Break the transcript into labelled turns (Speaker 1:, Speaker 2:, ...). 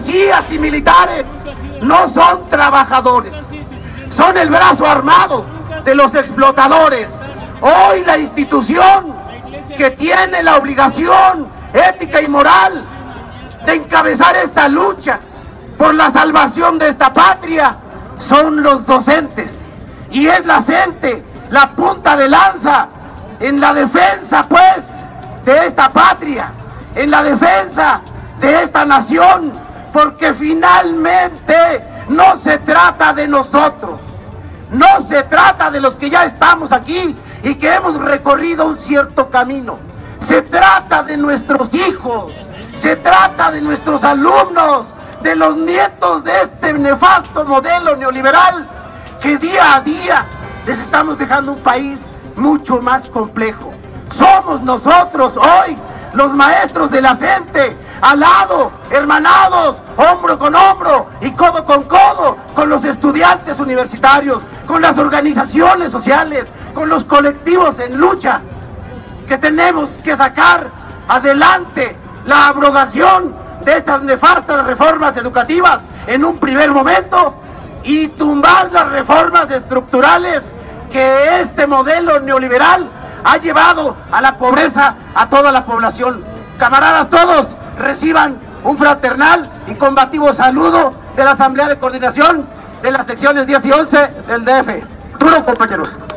Speaker 1: policías y militares no son trabajadores, son el brazo armado de los explotadores. Hoy la institución que tiene la obligación ética y moral de encabezar esta lucha por la salvación de esta patria son los docentes, y es la gente la punta de lanza en la defensa pues de esta patria, en la defensa de esta nación, porque finalmente no se trata de nosotros, no se trata de los que ya estamos aquí y que hemos recorrido un cierto camino, se trata de nuestros hijos, se trata de nuestros alumnos, de los nietos de este nefasto modelo neoliberal que día a día les estamos dejando un país mucho más complejo. Somos nosotros hoy los maestros de la gente, al lado, hermanados, hombro con hombro y codo con los estudiantes universitarios, con las organizaciones sociales, con los colectivos en lucha, que tenemos que sacar adelante la abrogación de estas nefastas reformas educativas en un primer momento y tumbar las reformas estructurales que este modelo neoliberal ha llevado a la pobreza a toda la población. Camaradas todos, reciban un fraternal y combativo saludo de la Asamblea de Coordinación de las secciones 10 y 11 del DF. Duro, compañeros.